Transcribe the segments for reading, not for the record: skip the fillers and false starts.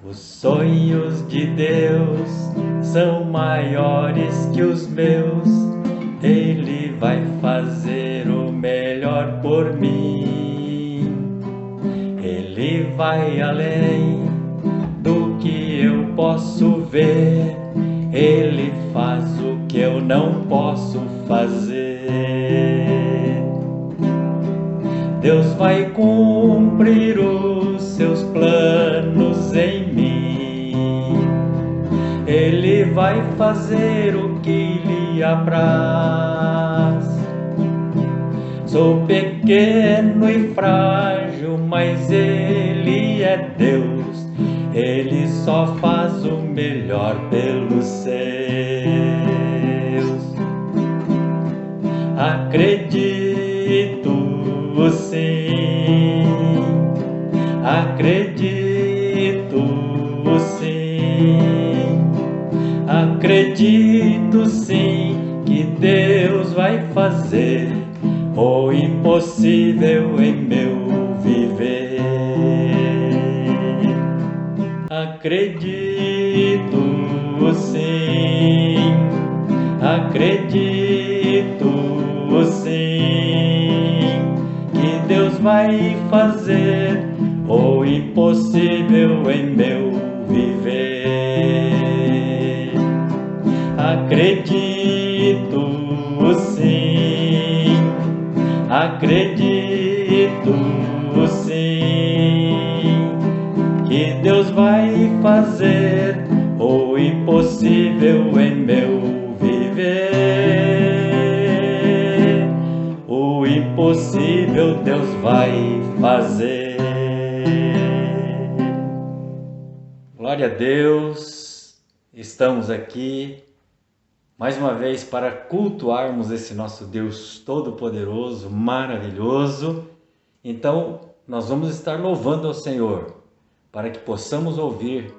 Os sonhos de Deus são maiores que os meus. Ele vai fazer o melhor por mim. Ele vai além do que eu posso ver. Ele faz o que eu não posso fazer. Deus vai cumprir os seus planos em mim. Ele vai fazer o que lhe apraz. Sou pequeno e frágil, mas Ele é Deus. Ele só faz o melhor pelos seus. Acredito sim, acredito sim, acredito sim que Deus vai fazer o impossível em meu viver. Acredito sim, acredito sim, que Deus vai fazer o impossível em meu viver. Acredito sim, acredito sim, que Deus vai fazer o impossível em meu viver. O impossível Deus vai fazer. Glória a Deus, estamos aqui mais uma vez para cultuarmos esse nosso Deus todo-poderoso, maravilhoso. Então, nós vamos estar louvando ao Senhor, para que possamos ouvir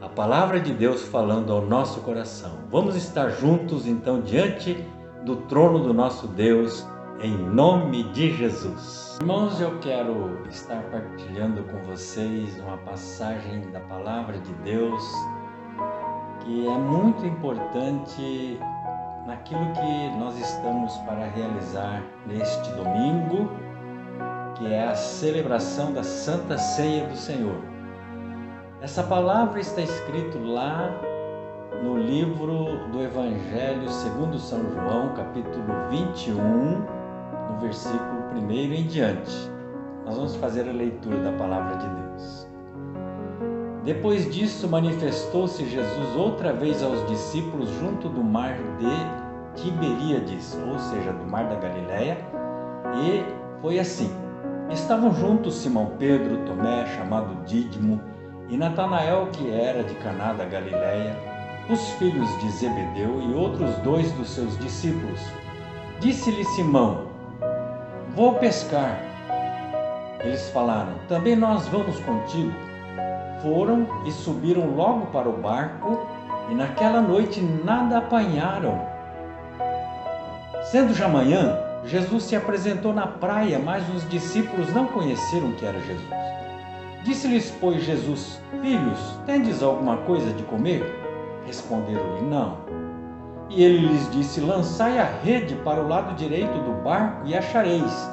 a palavra de Deus falando ao nosso coração. Vamos estar juntos, então, diante do trono do nosso Deus, em nome de Jesus. Irmãos, eu quero estar partilhando com vocês uma passagem da palavra de Deus que é muito importante naquilo que nós estamos para realizar neste domingo, que é a celebração da Santa Ceia do Senhor. Essa palavra está escrita lá no livro do Evangelho segundo São João, capítulo 21, no versículo 1 em diante. Nós vamos fazer a leitura da palavra de Deus. Depois disso, manifestou-se Jesus outra vez aos discípulos junto do mar de Tiberíades, ou seja, do mar da Galileia, e foi assim. Estavam juntos Simão Pedro, Tomé, chamado Dídimo, e Natanael, que era de Caná da Galileia, os filhos de Zebedeu e outros dois dos seus discípulos. Disse-lhe Simão: vou pescar. Eles falaram: também nós vamos contigo. Foram e subiram logo para o barco, e naquela noite nada apanharam. Sendo já manhã, Jesus se apresentou na praia, mas os discípulos não conheceram que era Jesus. Disse-lhes, pois, Jesus: filhos, tendes alguma coisa de comer? Responderam-lhe: não. E ele lhes disse: lançai a rede para o lado direito do barco e achareis.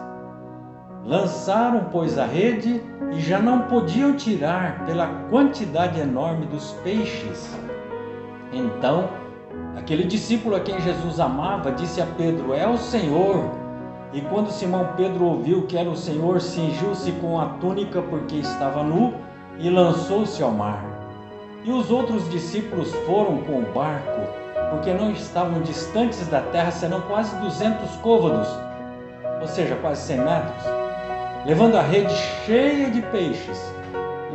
Lançaram, pois, a rede e já não podiam tirar pela quantidade enorme dos peixes. Então, aquele discípulo a quem Jesus amava disse a Pedro: é o Senhor. E quando Simão Pedro ouviu que era o Senhor, cingiu-se com a túnica porque estava nu e lançou-se ao mar. E os outros discípulos foram com o barco, porque não estavam distantes da terra senão quase 200 côvados, ou seja, quase 100 metros, levando a rede cheia de peixes.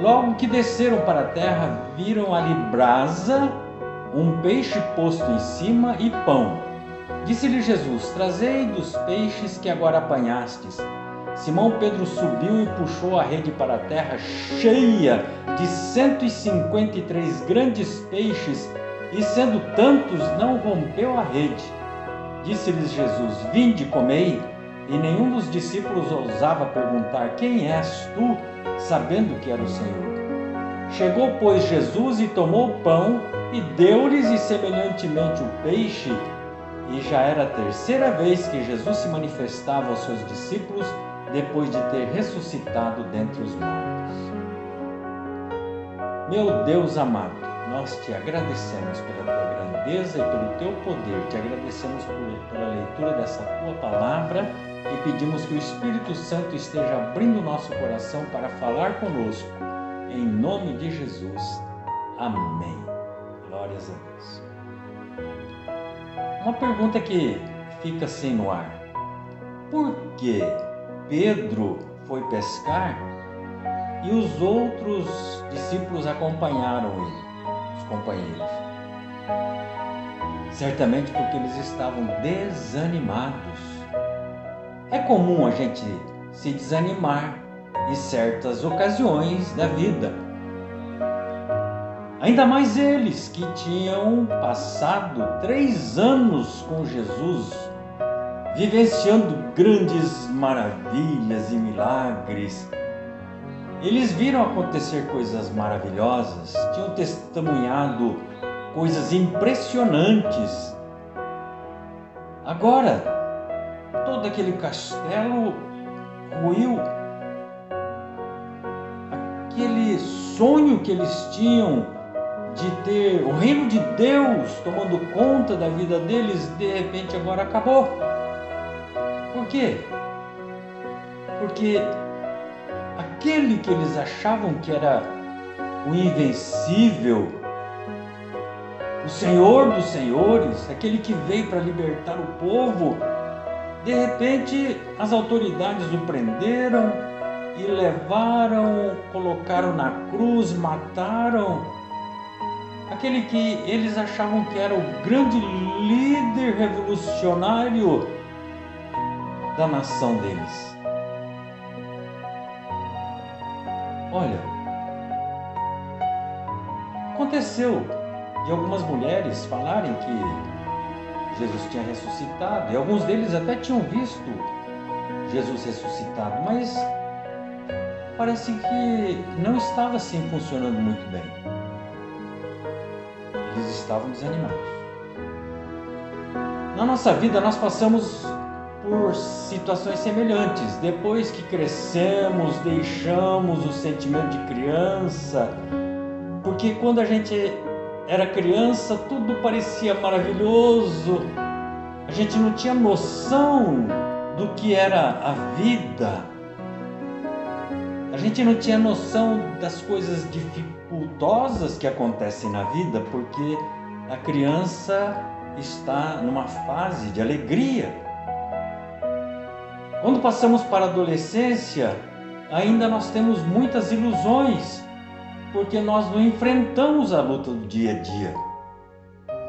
Logo que desceram para a terra, viram ali brasa, um peixe posto em cima e pão. Disse-lhe Jesus: trazei dos peixes que agora apanhastes. Simão Pedro subiu e puxou a rede para a terra, cheia de 153 grandes peixes, e sendo tantos, não rompeu a rede. Disse-lhes Jesus: vinde, comei. E nenhum dos discípulos ousava perguntar: quem és tu? Sabendo que era o Senhor. Chegou, pois, Jesus e tomou o pão e deu-lhes e semelhantemente o peixe. E já era a terceira vez que Jesus se manifestava aos seus discípulos depois de ter ressuscitado dentre os mortos. Meu Deus amado, nós te agradecemos pela tua grandeza e pelo teu poder. Te agradecemos pela leitura dessa tua palavra e pedimos que o Espírito Santo esteja abrindo o nosso coração para falar conosco. Em nome de Jesus. Amém. Glórias a Deus. Uma pergunta que fica assim no ar. Por que Pedro foi pescar e os outros discípulos acompanharam ele, os companheiros? Certamente porque eles estavam desanimados. É comum a gente se desanimar em certas ocasiões da vida. Ainda mais eles que tinham passado 3 anos com Jesus, vivenciando grandes maravilhas e milagres. Eles viram acontecer coisas maravilhosas, tinham testemunhado coisas impressionantes. Agora, todo aquele castelo ruiu. Aquele sonho que eles tinham de ter o reino de Deus tomando conta da vida deles, de repente agora acabou. Por quê? Porque aquele que eles achavam que era o invencível, o Senhor dos senhores, aquele que veio para libertar o povo, de repente as autoridades o prenderam e levaram, colocaram na cruz, mataram aquele que eles achavam que era o grande líder revolucionário da nação deles. Olha, aconteceu de algumas mulheres falarem que Jesus tinha ressuscitado, e alguns deles até tinham visto Jesus ressuscitado, mas parece que não estava assim funcionando muito bem. Eles estavam desanimados. Na nossa vida nós passamos por situações semelhantes. Depois que crescemos, deixamos o sentimento de criança, porque quando a gente era criança tudo parecia maravilhoso, a gente não tinha noção do que era a vida, a gente não tinha noção das coisas dificultosas que acontecem na vida, porque a criança está numa fase de alegria. Quando passamos para a adolescência, ainda nós temos muitas ilusões, porque nós não enfrentamos a luta do dia a dia.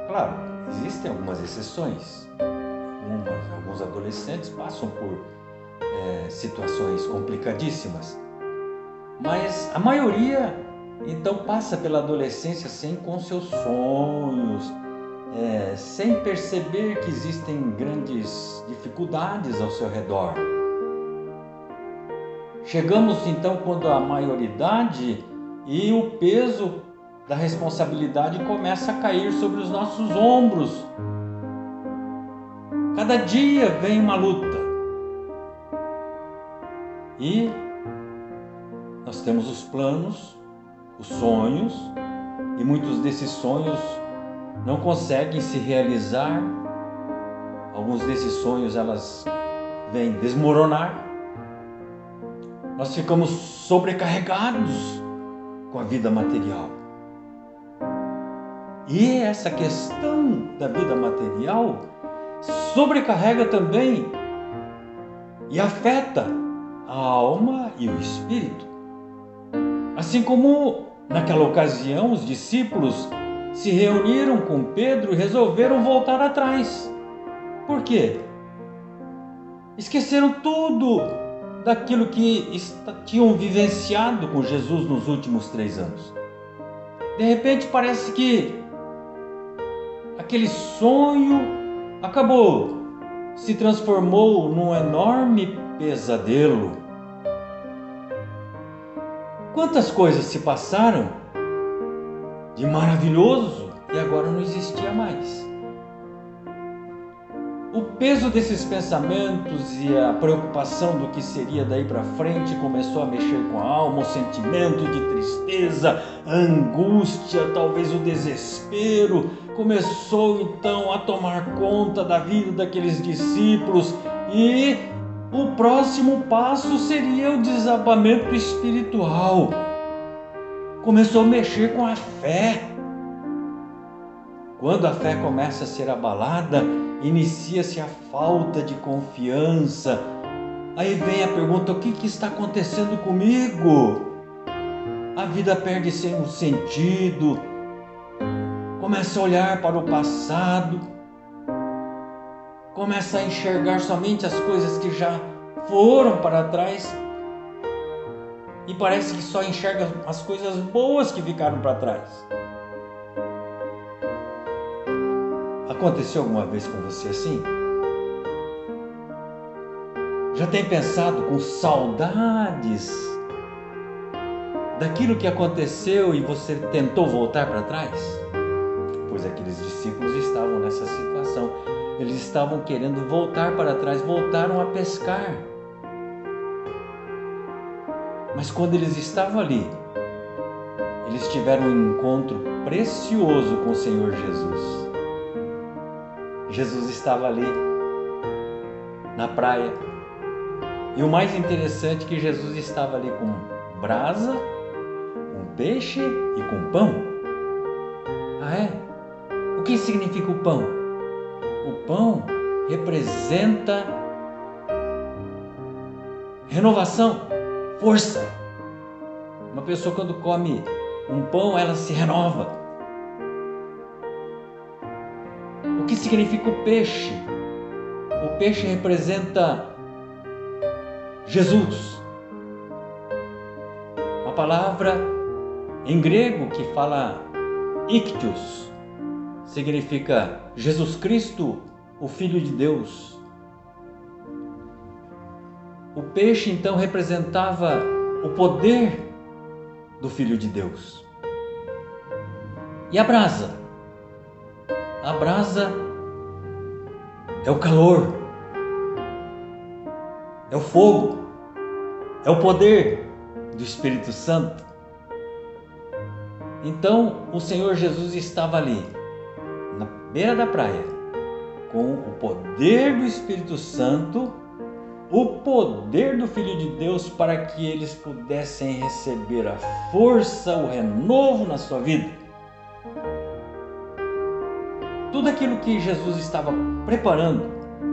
Claro, existem algumas exceções. Alguns adolescentes passam por situações complicadíssimas, mas a maioria então passa pela adolescência sem com seus sonhos, sem perceber que existem grandes dificuldades ao seu redor. Chegamos então quando a maioridade e o peso da responsabilidade começa a cair sobre os nossos ombros. Cada dia vem uma luta. E nós temos os planos, os sonhos, e muitos desses sonhos não conseguem se realizar. Alguns desses sonhos elas vêm desmoronar. Nós ficamos sobrecarregados com a vida material. E essa questão da vida material sobrecarrega também e afeta a alma e o espírito. Assim como naquela ocasião os discípulos se reuniram com Pedro e resolveram voltar atrás. Por quê? Esqueceram tudo daquilo que tinham vivenciado com Jesus nos últimos 3 anos. De repente parece que aquele sonho acabou, se transformou num enorme pesadelo. Quantas coisas se passaram de maravilhoso e agora não existia mais. O peso desses pensamentos e a preocupação do que seria daí para frente começou a mexer com a alma, o sentimento de tristeza, a angústia, talvez o desespero, começou então a tomar conta da vida daqueles discípulos e o próximo passo seria o desabamento espiritual. Começou a mexer com a fé. Quando a fé começa a ser abalada, inicia-se a falta de confiança. Aí vem a pergunta: o que está acontecendo comigo? A vida perde um sentido. Começa a olhar para o passado. Começa a enxergar somente as coisas que já foram para trás. E parece que só enxerga as coisas boas que ficaram para trás. Aconteceu alguma vez com você assim? Já tem pensado com saudades daquilo que aconteceu e você tentou voltar para trás? Pois aqueles discípulos estavam nessa situação. Eles estavam querendo voltar para trás, voltaram a pescar. Mas quando eles estavam ali, eles tiveram um encontro precioso com o Senhor Jesus. Jesus estava ali na praia. E o mais interessante é que Jesus estava ali com brasa, com peixe e com pão. Ah, é? O que significa o pão? O pão representa renovação, força. Uma pessoa quando come um pão, ela se renova. O que significa o peixe? O peixe representa Jesus. Uma palavra em grego que fala Ictios, significa Jesus Cristo, o Filho de Deus. O peixe então representava o poder do Filho de Deus. E a brasa? A brasa é o calor, é o fogo, é o poder do Espírito Santo. Então o Senhor Jesus estava ali, na beira da praia, com o poder do Espírito Santo, o poder do Filho de Deus, para que eles pudessem receber a força, o renovo na sua vida. Tudo aquilo que Jesus estava preparando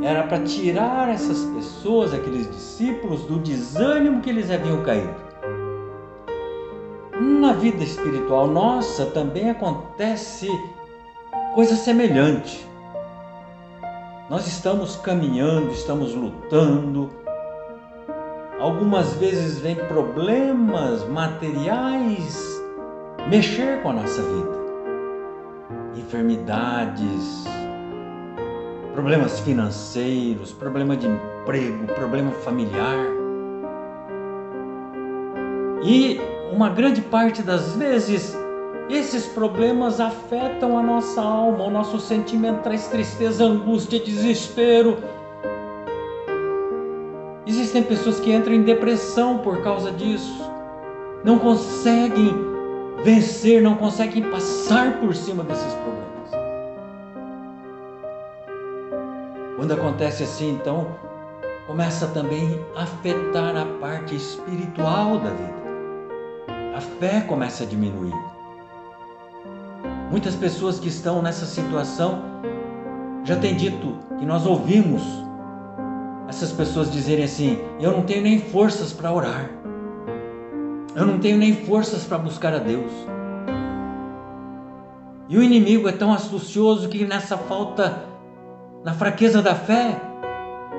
era para tirar essas pessoas, aqueles discípulos, do desânimo que eles haviam caído. Na vida espiritual nossa também acontece coisa semelhante. Nós estamos caminhando, estamos lutando. Algumas vezes vem problemas materiais mexer com a nossa vida. Enfermidades, problemas financeiros, problema de emprego, problema familiar. E uma grande parte das vezes esses problemas afetam a nossa alma, o nosso sentimento, traz tristeza, angústia, desespero. Existem pessoas que entram em depressão por causa disso. Não conseguem vencer, não conseguem passar por cima desses problemas. Quando acontece assim, então, começa também a afetar a parte espiritual da vida. A fé começa a diminuir. Muitas pessoas que estão nessa situação já têm dito, que nós ouvimos essas pessoas dizerem assim: eu não tenho nem forças para orar, eu não tenho nem forças para buscar a Deus. E o inimigo é tão astucioso que nessa falta, na fraqueza da fé,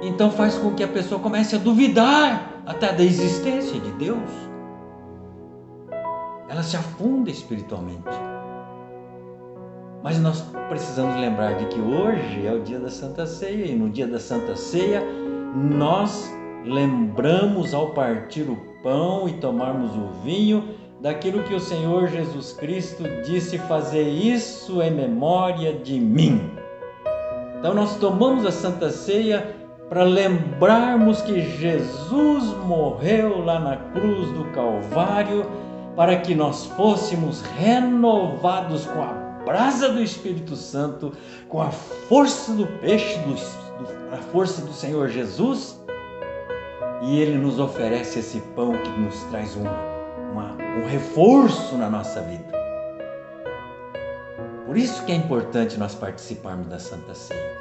então faz com que a pessoa comece a duvidar até da existência de Deus. Ela se afunda espiritualmente. Mas nós precisamos lembrar de que hoje é o dia da Santa Ceia, e no dia da Santa Ceia nós lembramos, ao partir o pão e tomarmos o vinho, daquilo que o Senhor Jesus Cristo disse: fazer isso em memória de mim. Então nós tomamos a Santa Ceia para lembrarmos que Jesus morreu lá na cruz do Calvário para que nós fôssemos renovados com a brasa do Espírito Santo, com a força do peixe, a força do Senhor Jesus, e Ele nos oferece esse pão que nos traz um reforço na nossa vida. Por isso que é importante nós participarmos da Santa Ceia.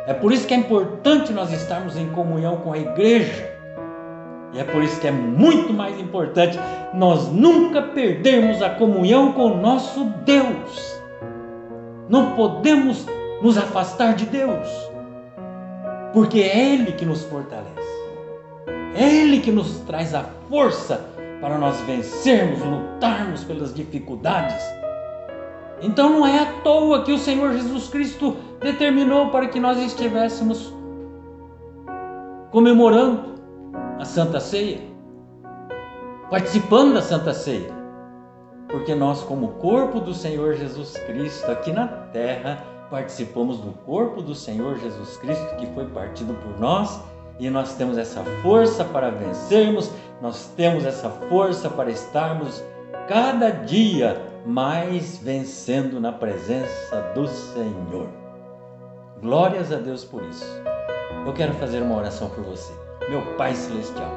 É por isso que é importante nós estarmos em comunhão com a igreja. E é por isso que é muito mais importante nós nunca perdermos a comunhão com o nosso Deus. Não podemos nos afastar de Deus, porque é Ele que nos fortalece. É Ele que nos traz a força para nós vencermos, lutarmos pelas dificuldades. Então não é à toa que o Senhor Jesus Cristo determinou para que nós estivéssemos comemorando a Santa Ceia, participando da Santa Ceia, porque nós, como corpo do Senhor Jesus Cristo aqui na terra, participamos do corpo do Senhor Jesus Cristo que foi partido por nós, e nós temos essa força para vencermos, nós temos essa força para estarmos cada dia mais vencendo na presença do Senhor. Glórias a Deus por isso. Eu quero fazer uma oração por você. Meu Pai Celestial,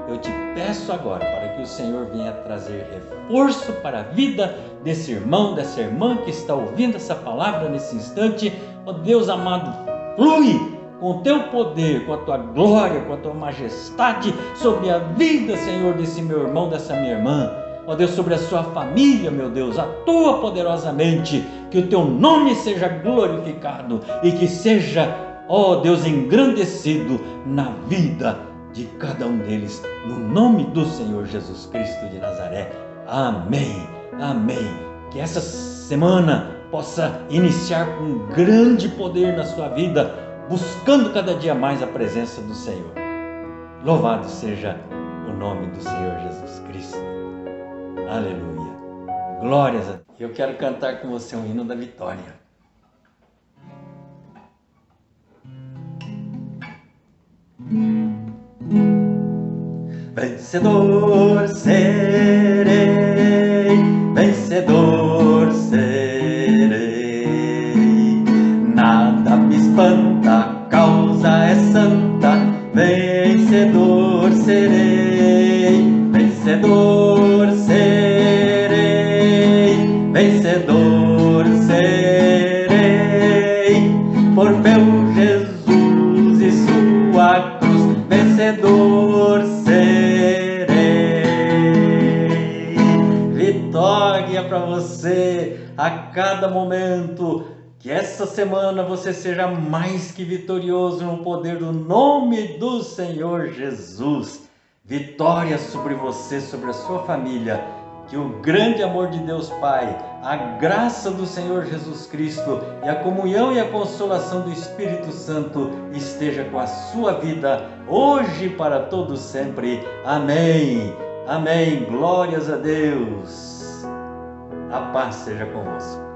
eu te peço agora para que o Senhor venha trazer reforço para a vida desse irmão, dessa irmã que está ouvindo essa palavra nesse instante. Ó Deus amado, flui com o teu poder, com a tua glória, com a tua majestade sobre a vida, Senhor, desse meu irmão, dessa minha irmã. Ó Deus, sobre a sua família, meu Deus, atua poderosamente, que o teu nome seja glorificado e que seja, ó Deus, engrandecido na vida de cada um deles, no nome do Senhor Jesus Cristo de Nazaré. Amém, amém. Que essa semana possa iniciar com grande poder na sua vida, buscando cada dia mais a presença do Senhor. Louvado seja o nome do Senhor Jesus Cristo. Aleluia. Glórias a Deus. Eu quero cantar com você um hino da vitória. Vencedor serei, vencedor serei. Nada me espanta, a causa é santa. Vencedor serei, vencedor serei, vencedor serei. Por meu Jesus e sua cruz, vencedor serei. Vitória para você a cada momento. Que essa semana você seja mais que vitorioso no poder do nome do Senhor Jesus. Vitória sobre você, sobre a sua família. Que o grande amor de Deus Pai, a graça do Senhor Jesus Cristo e a comunhão e a consolação do Espírito Santo esteja com a sua vida, hoje e para todos sempre. Amém. Amém. Glórias a Deus. A paz seja convosco.